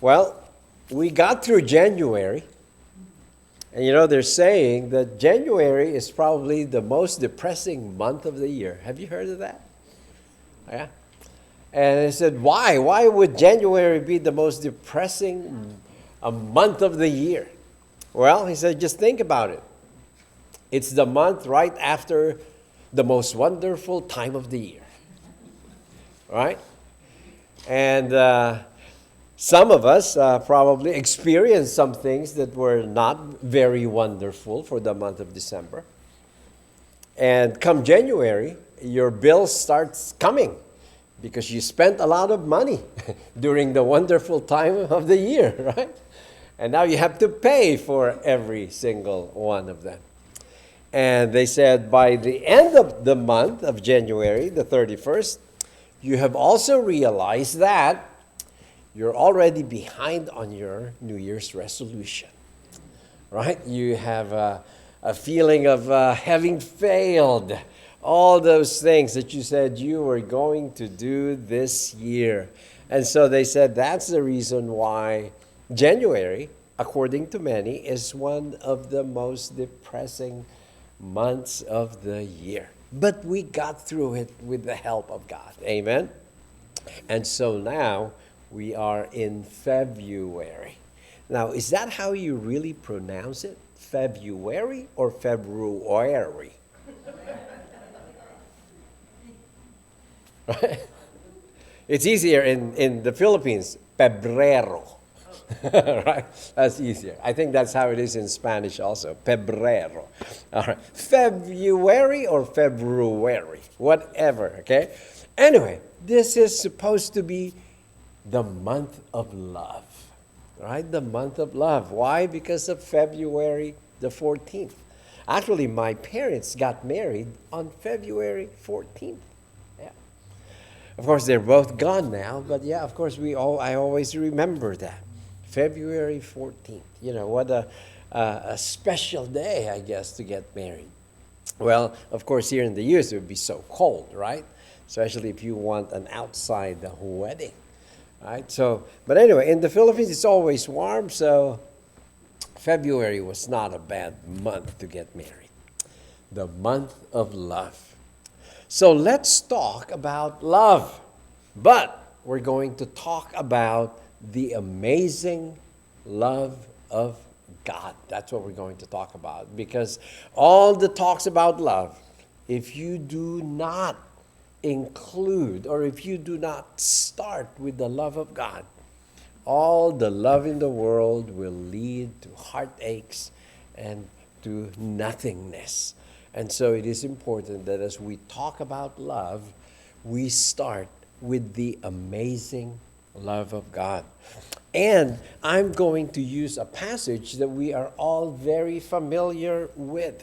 Well, we got through January, and they're saying that January is probably the most depressing month of the year. Have you heard of that? Yeah. And they said, why? Why would January be the most depressing month of the year? Well, he said, just think about it. It's the month right after the most wonderful time of the year. Right? And some of us probably experienced some things that were not very wonderful for the month of December. And come January, your bill starts coming because you spent a lot of money during the wonderful time of the year, right? And now you have to pay for every single one of them. And they said by the end of the month of January, the 31st, you have also realized that you're already behind on your New Year's resolution, right? You have a feeling of having failed all those things that you said you were going to do this year. And so they said that's the reason why January, according to many, is one of the most depressing months of the year. But we got through it with the help of God. Amen? And so now we are in February. Now, is that how you really pronounce it? February or February? Right? It's easier in the Philippines, Pebrero. Right? That's easier. I think that's how it is in Spanish also, Pebrero. All right. February or February, whatever, okay? Anyway, this is supposed to be the month of love, right? The month of love. Why? Because of February the 14th. Actually, my parents got married on February 14th. Yeah. Of course, they're both gone now, but yeah, of course, I always remember that. February 14th. What a special day, I guess, to get married. Well, of course, here in the US, it would be so cold, right? Especially if you want an outside wedding, right? But anyway, in the Philippines, it's always warm, so February was not a bad month to get married. The month of love. So let's talk about love. But we're going to talk about the amazing love of God. That's what we're going to talk about. Because all the talks about love, if you do not include or if you do not start with the love of God, all the love in the world will lead to heartaches and to nothingness. And so it is important that as we talk about love, we start with the amazing love of God. And I'm going to use a passage that we are all very familiar with.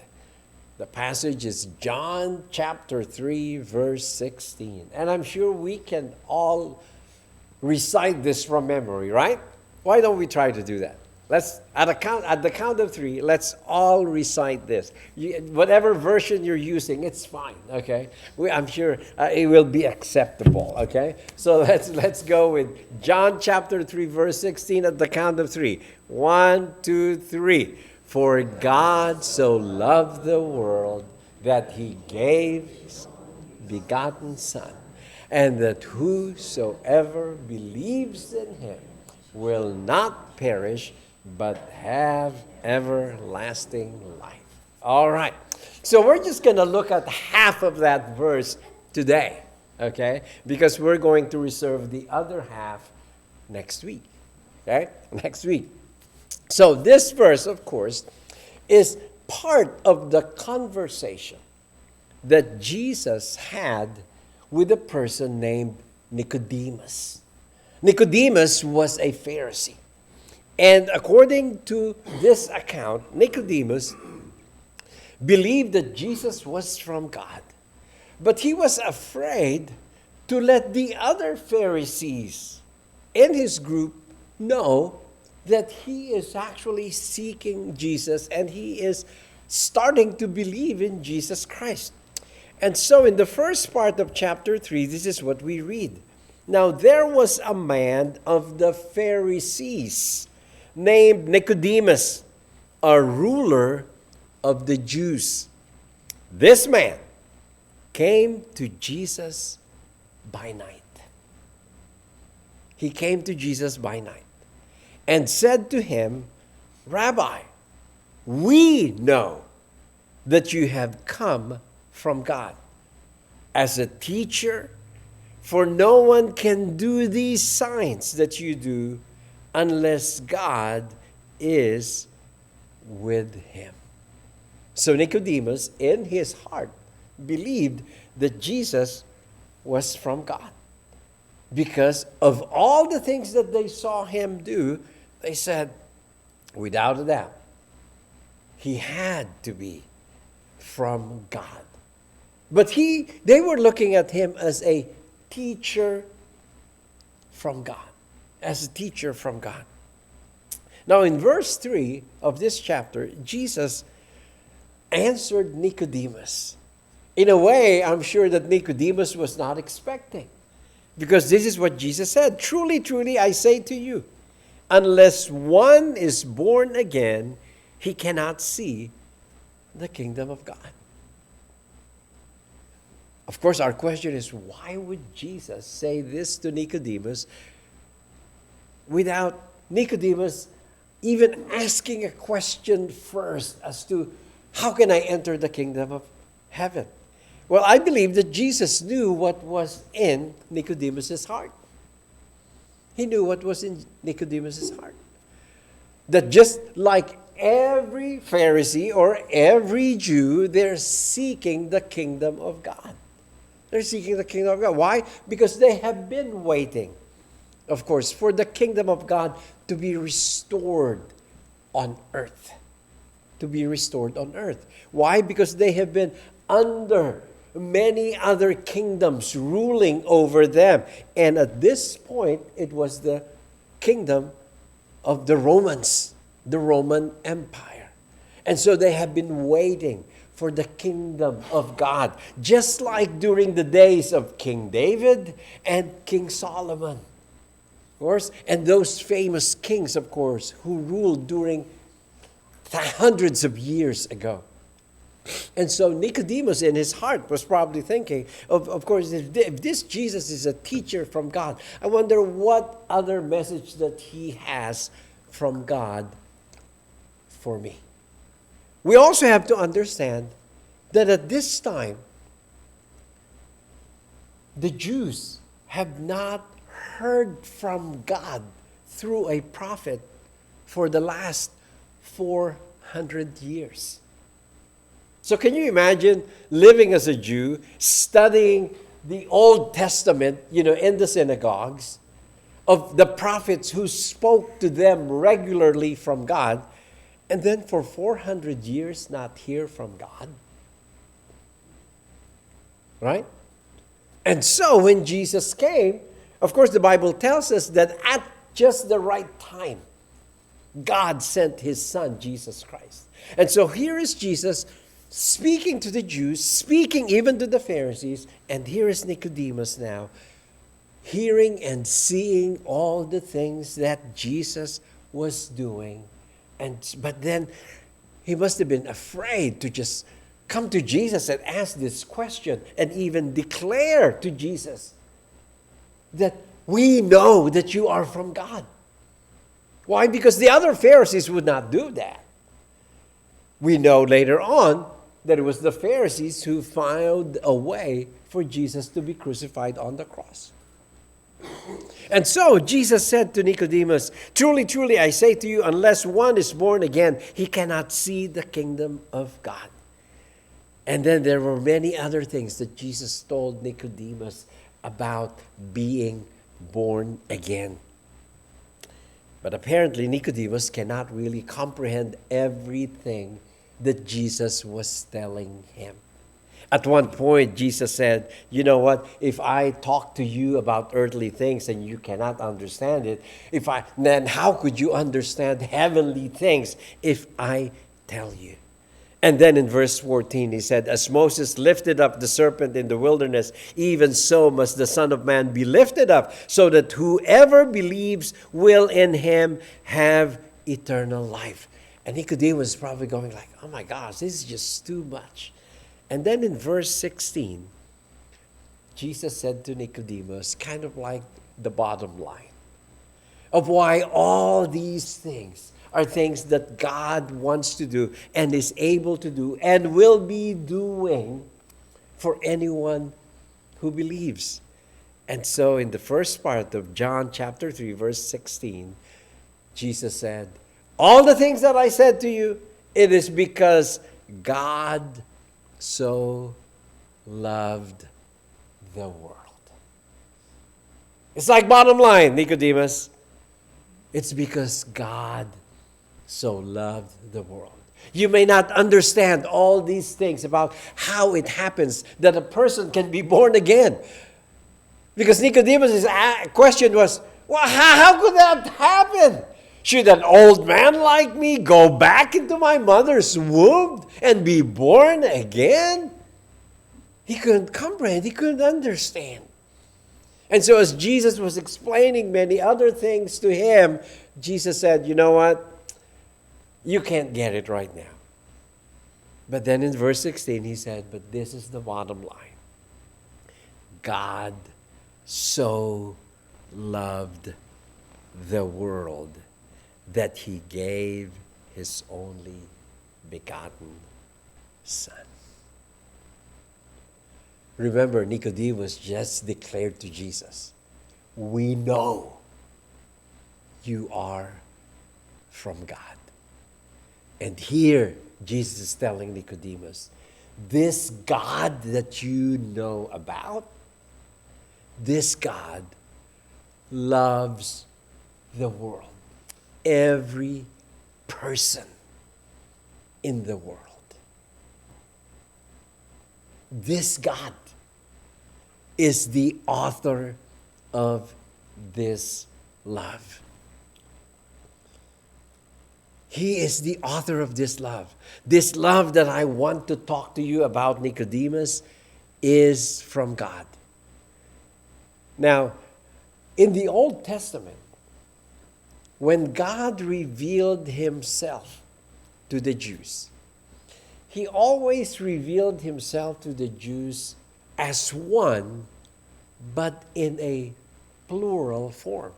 The passage is John chapter 3, verse 16. And I'm sure we can all recite this from memory, right? Why don't we try to do that? Let's, at the count of 3, let's all recite this. Whatever version you're using, it's fine, okay? I'm sure it will be acceptable, okay? So let's go with John chapter 3, verse 16 at the count of 3. 1, 2, 3. For God so loved the world that he gave his begotten Son, and that whosoever believes in him will not perish, but have everlasting life. All right. So we're just going to look at half of that verse today, okay? Because we're going to reserve the other half next week, okay? Next week. So this verse, of course, is part of the conversation that Jesus had with a person named Nicodemus. Nicodemus was a Pharisee. And according to this account, Nicodemus believed that Jesus was from God. But he was afraid to let the other Pharisees in his group know that he is actually seeking Jesus and he is starting to believe in Jesus Christ. And so in the first part of chapter 3, this is what we read. Now there was a man of the Pharisees named Nicodemus, a ruler of the Jews. This man came to Jesus by night. He came to Jesus by night and said to him, Rabbi, we know that you have come from God as a teacher, for no one can do these signs that you do unless God is with him. So Nicodemus, in his heart, believed that Jesus was from God. Because of all the things that they saw him do, they said, without a doubt, he had to be from God. But they were looking at him as a teacher from God. As a teacher from God. Now in verse 3 of this chapter, Jesus answered Nicodemus in a way I'm sure that Nicodemus was not expecting. Because this is what Jesus said, truly, truly, I say to you, unless one is born again, he cannot see the kingdom of God. Of course, our question is, why would Jesus say this to Nicodemus without Nicodemus even asking a question first as to, how can I enter the kingdom of heaven? Well, I believe that Jesus knew what was in Nicodemus' heart. He knew what was in Nicodemus' heart. That just like every Pharisee or every Jew, they're seeking the kingdom of God. They're seeking the kingdom of God. Why? Because they have been waiting, of course, for the kingdom of God to be restored on earth. To be restored on earth. Why? Because they have been under many other kingdoms ruling over them. And at this point, it was the kingdom of the Romans, the Roman Empire. And so they have been waiting for the kingdom of God, just like during the days of King David and King Solomon, of course, and those famous kings, of course, who ruled during hundreds of years ago. And so Nicodemus in his heart was probably thinking, of course, if this Jesus is a teacher from God, I wonder what other message that he has from God for me. We also have to understand that at this time, the Jews have not heard from God through a prophet for the last 400 years. So can you imagine living as a Jew, studying the Old Testament, in the synagogues, of the prophets who spoke to them regularly from God, and then for 400 years not hear from God? Right? And so when Jesus came, of course the Bible tells us that at just the right time, God sent his Son, Jesus Christ. And so here is Jesus speaking to the Jews, speaking even to the Pharisees, and here is Nicodemus now, hearing and seeing all the things that Jesus was doing. But then he must have been afraid to just come to Jesus and ask this question and even declare to Jesus that we know that you are from God. Why? Because the other Pharisees would not do that. We know later on that it was the Pharisees who found a way for Jesus to be crucified on the cross. And so Jesus said to Nicodemus, truly, truly, I say to you, unless one is born again, he cannot see the kingdom of God. And then there were many other things that Jesus told Nicodemus about being born again. But apparently Nicodemus cannot really comprehend everything that Jesus was telling him. At one point, Jesus said, you know what, if I talk to you about earthly things and you cannot understand it, then how could you understand heavenly things if I tell you? And then in verse 14, he said, as Moses lifted up the serpent in the wilderness, even so must the Son of Man be lifted up, so that whoever believes will in him have eternal life. And Nicodemus is probably going like, oh my gosh, this is just too much. And then in verse 16, Jesus said to Nicodemus, kind of like the bottom line of why all these things are things that God wants to do and is able to do and will be doing for anyone who believes. And so in the first part of John chapter 3, verse 16, Jesus said, all the things that I said to you, it is because God so loved the world. It's like bottom line, Nicodemus. It's because God so loved the world. You may not understand all these things about how it happens that a person can be born again. Because Nicodemus' question was, well, how could that happen? Should an old man like me go back into my mother's womb and be born again? He couldn't comprehend. He couldn't understand. And so as Jesus was explaining many other things to him, Jesus said, you know what? You can't get it right now. But then in verse 16, he said, but this is the bottom line. God so loved the world that he gave his only begotten Son. Remember, Nicodemus just declared to Jesus, we know you are from God. And here, Jesus is telling Nicodemus, this God that you know about, this God loves the world. Every person in the world. This God is the author of this love. He is the author of this love. This love that I want to talk to you about, Nicodemus, is from God. Now, in the Old Testament, when God revealed himself to the Jews, he always revealed himself to the Jews as one, but in a plural form.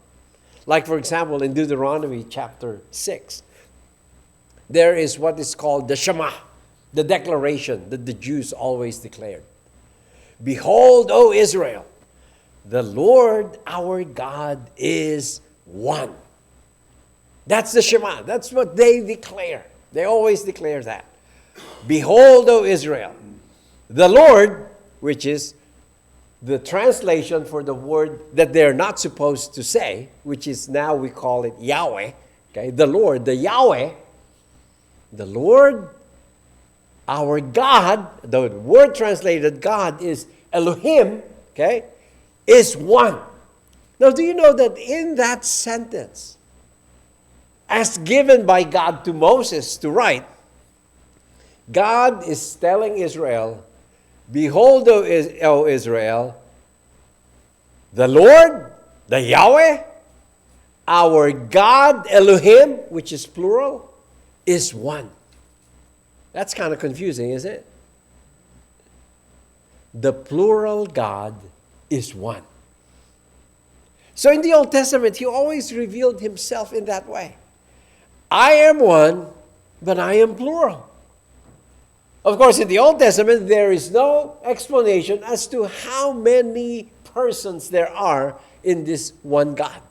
Like, for example, in Deuteronomy chapter 6, there is what is called the Shema, the declaration that the Jews always declared. Behold, O Israel, the Lord our God is one. That's the Shema. That's what they declare. They always declare that. Behold, O Israel, the Lord, which is the translation for the word that they're not supposed to say, which is now we call it Yahweh. Okay, the Lord, the Yahweh, the Lord, our God, the word translated God is Elohim, okay, is one. Now, do you know that in that sentence, as given by God to Moses to write, God is telling Israel, behold, O Israel, the Lord, the Yahweh, our God, Elohim, which is plural, is one. That's kind of confusing, isn't it? The plural God is one. So in the Old Testament, he always revealed himself in that way. I am one, but I am plural. Of course, in the Old Testament, there is no explanation as to how many persons there are in this one God.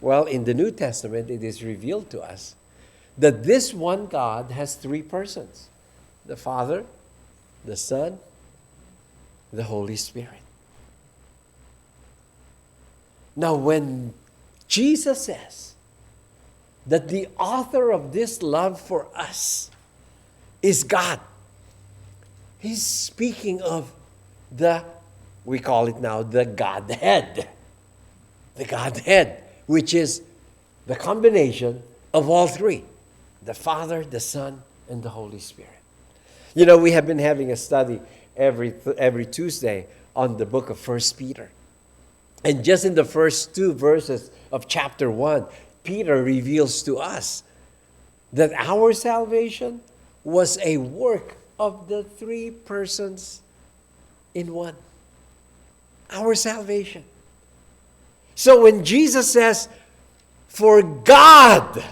Well, in the New Testament, it is revealed to us that this one God has three persons: the Father, the Son, the Holy Spirit. Now, when Jesus says that the author of this love for us is God, he's speaking of we call it now the Godhead. The Godhead, which is the combination of all three: the Father, the Son, and the Holy Spirit. You know, we have been having a study every Tuesday on the book of First Peter. And just in the first 2 verses of chapter 1, Peter reveals to us that our salvation was a work of the 3 persons in one. Our salvation. So when Jesus says, for God,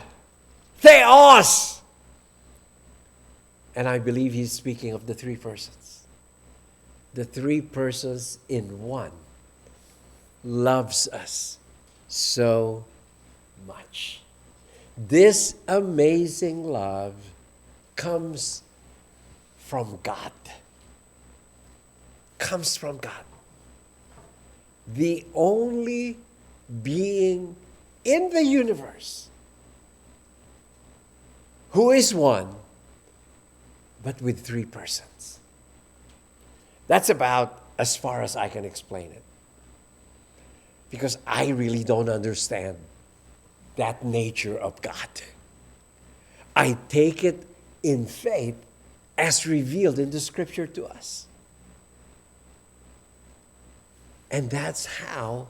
theos, and I believe he's speaking of the 3 persons. The 3 persons in one loves us so much. This amazing love comes from God. Comes from God. The only being in the universe who is one, but with 3 persons. That's about as far as I can explain it. Because I really don't understand that nature of God. I take it in faith as revealed in the Scripture to us. And that's how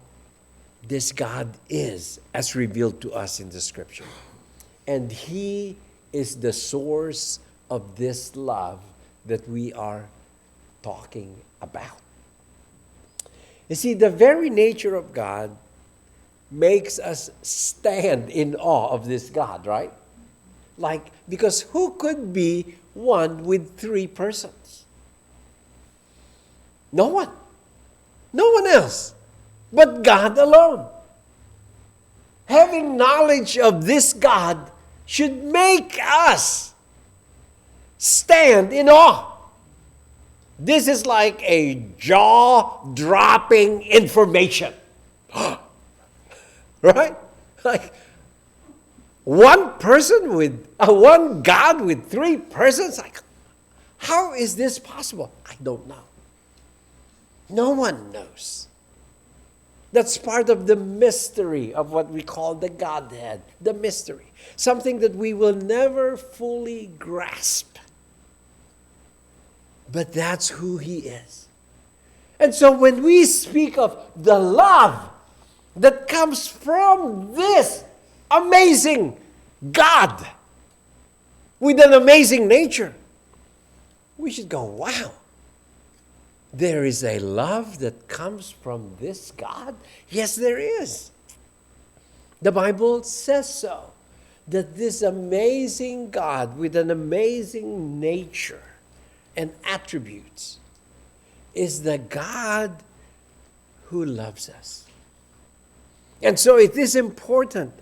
this God is, as revealed to us in the Scripture. And He is the source of this love that we are talking about. You see, the very nature of God makes us stand in awe of this God, right? Like, because who could be one with 3 persons? No one. No one else but God alone. Having knowledge of this God should make us stand in awe. This is like a jaw-dropping information. Right? Like one person with, one God with 3 persons? Like, how is this possible? I don't know. No one knows. That's part of the mystery of what we call the Godhead. The mystery. Something that we will never fully grasp. But that's who He is. And so when we speak of the love that comes from this amazing God with an amazing nature, we should go, wow. There is a love that comes from this God? Yes, there is. The Bible says so. That this amazing God with an amazing nature and attributes is the God who loves us. And so it is important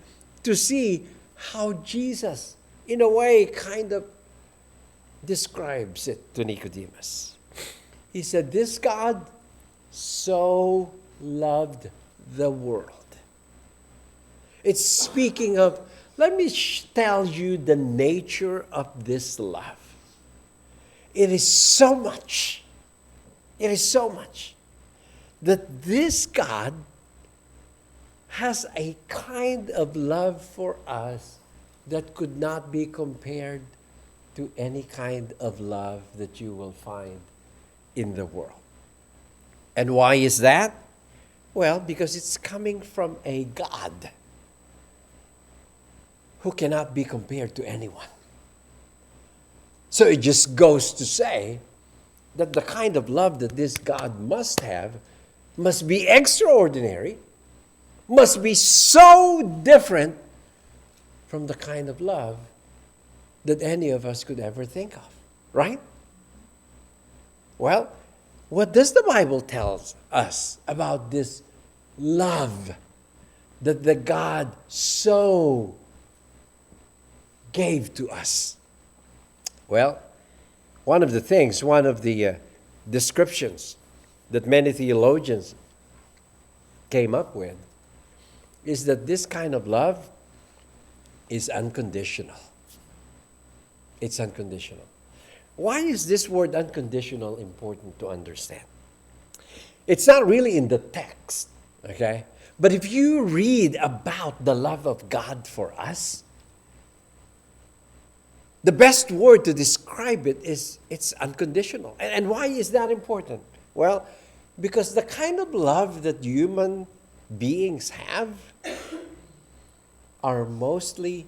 to see how Jesus, in a way, kind of describes it to Nicodemus. He said, this God so loved the world. It's speaking of, let me tell you the nature of this love. It is so much that this God has a kind of love for us that could not be compared to any kind of love that you will find in the world. And why is that? Well, because it's coming from a God who cannot be compared to anyone. So it just goes to say that the kind of love that this God must have must be extraordinary, must be so different from the kind of love that any of us could ever think of, right? Well, what does the Bible tell us about this love that the God so gave to us? Well, one of the descriptions that many theologians came up with is that this kind of love is unconditional. It's unconditional. Why is this word unconditional important to understand? It's not really in the text, okay? But if you read about the love of God for us, The best word to describe it is it's unconditional. And why is that important? Well, because the kind of love that human beings have are mostly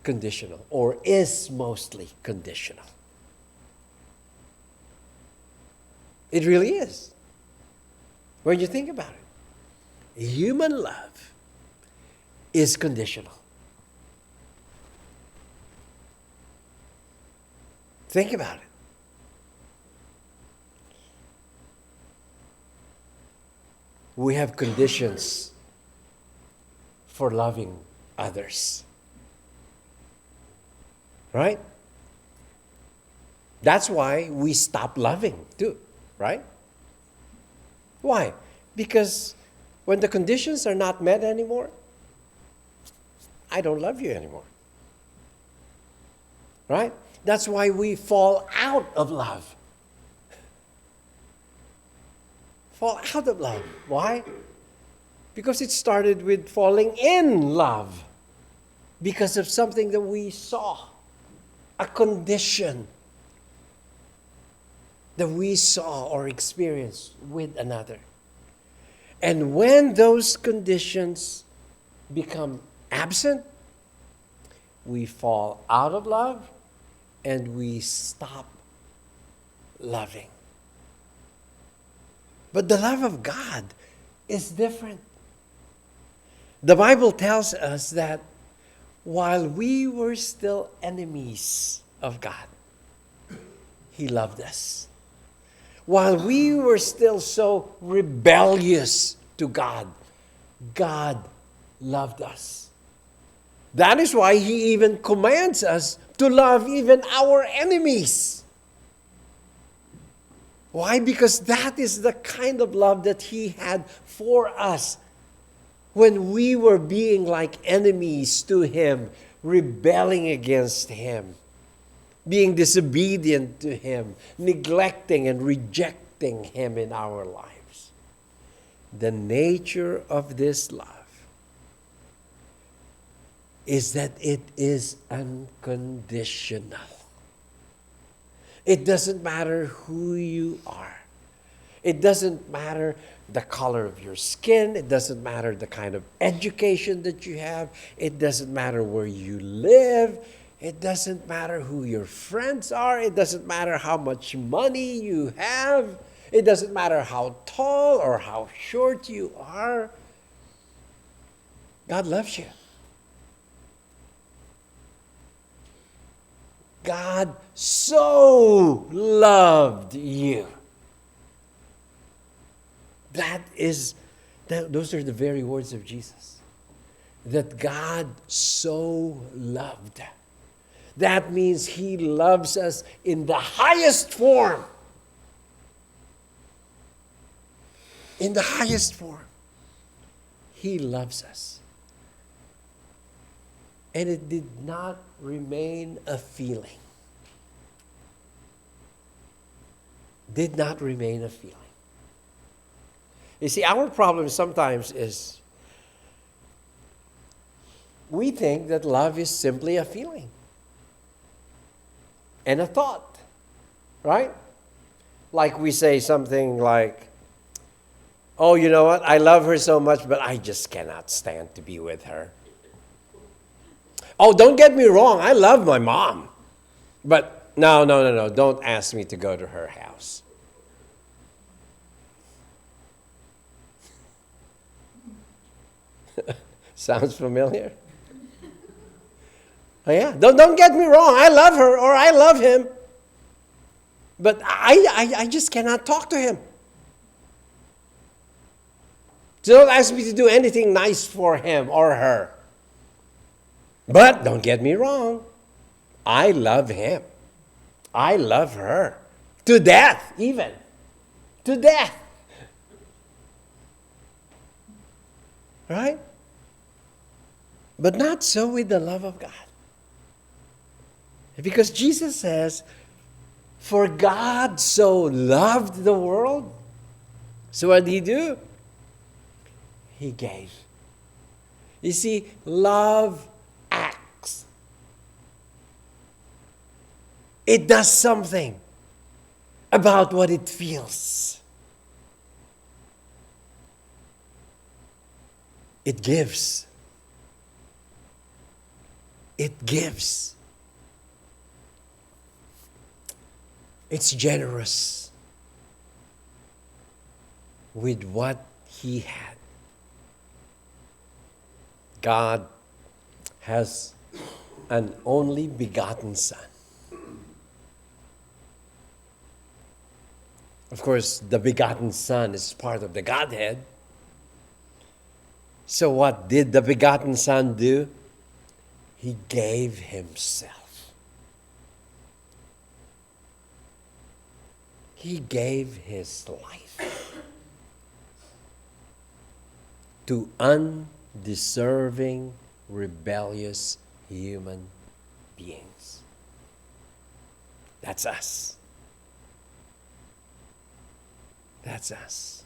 conditional, or is mostly conditional. It really is. When you think about it, human love is conditional. Think about it. We have conditions for loving others. Right? That's why we stop loving too, right? Why? Because when the conditions are not met anymore, I don't love you anymore. Right? That's why we fall out of love. Fall out of love. Why? Because it started with falling in love because of something that we saw, a condition that we saw or experienced with another. And when those conditions become absent, we fall out of love and we stop loving. But the love of God is different. The Bible tells us that while we were still enemies of God, He loved us. While we were still so rebellious to God, God loved us. That is why He even commands us to love even our enemies. Why? Because that is the kind of love that He had for us when we were being like enemies to Him, rebelling against Him, being disobedient to Him, neglecting and rejecting Him in our lives. The nature of this love is that it is unconditional. It doesn't matter who you are. It doesn't matter the color of your skin. It doesn't matter the kind of education that you have. It doesn't matter where you live. It doesn't matter who your friends are. It doesn't matter how much money you have. It doesn't matter how tall or how short you are. God loves you. God so loved you. Those are the very words of Jesus. That God so loved. That means He loves us in the highest form. In the highest form. He loves us. And it did not remain a feeling. Did not remain a feeling. You see, our problem sometimes is we think that love is simply a feeling and a thought, right? Like we say something like, oh, you know what? I love her so much, but I just cannot stand to be with her. Oh, don't get me wrong. I love my mom. But no. Don't ask me to go to her house. Sounds familiar? Oh, yeah. Don't get me wrong. I love her or I love him. But I just cannot talk to him. So don't ask me to do anything nice for him or her. But don't get me wrong. I love him. I love her. To death, even. To death. Right? But not so with the love of God. Because Jesus says, for God so loved the world. So what did He do? He gave. You see, love acts. It does something about what it feels. It gives. It gives. It's generous with what He had. God has an only begotten Son. Of course, the begotten Son is part of the Godhead. So what did the begotten Son do? He gave Himself. He gave His life to undeserving, rebellious human beings. That's us. That's us.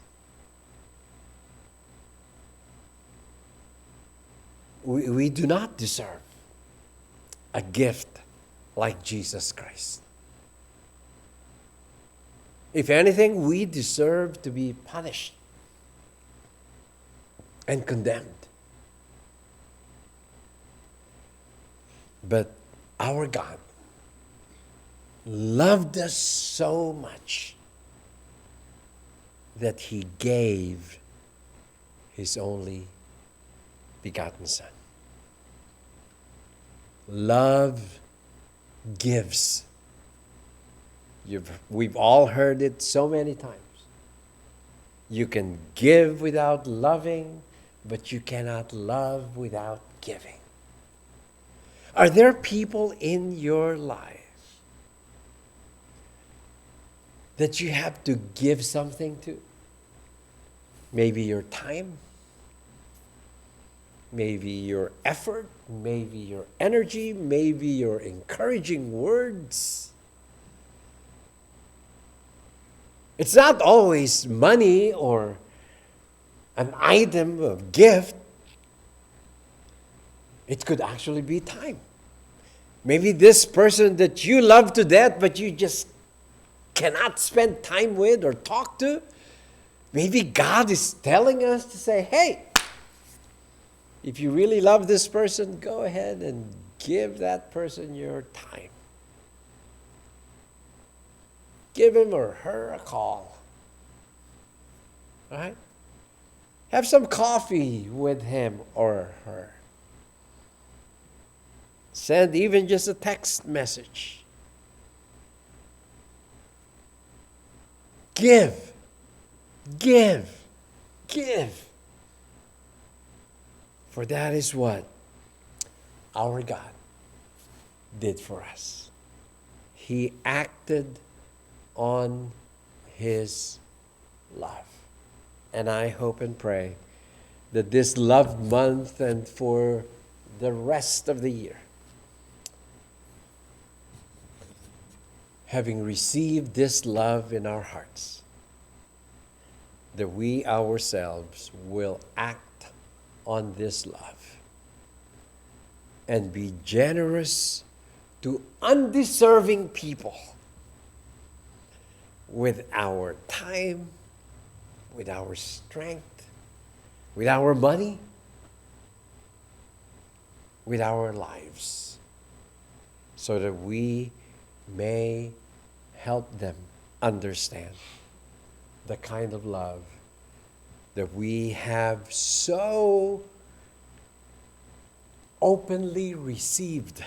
We do not deserve a gift like Jesus Christ. If anything, we deserve to be punished and condemned. But our God loved us so much that He gave His only begotten Son. Love gives. We've all heard it so many times. You can give without loving, but you cannot love without giving. Are there people in your life that you have to give something to? Maybe your time, maybe your effort, maybe your energy, maybe your encouraging words. It's not always money or an item of gift. It could actually be time. Maybe this person that you love to death, but you just cannot spend time with or talk to. Maybe God is telling us to say, hey, if you really love this person, go ahead and give that person your time. Give him or her a call. All right? Have some coffee with him or her. Send even just a text message. Give. Give. Give. For that is what our God did for us. He acted on His love. And I hope and pray that this love month and for the rest of the year, having received this love in our hearts, that we ourselves will act on this love and be generous to undeserving people with our time, with our strength, with our money, with our lives, so that we may help them understand the kind of love that we have so openly received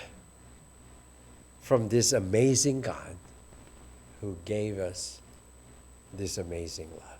from this amazing God who gave us this amazing love.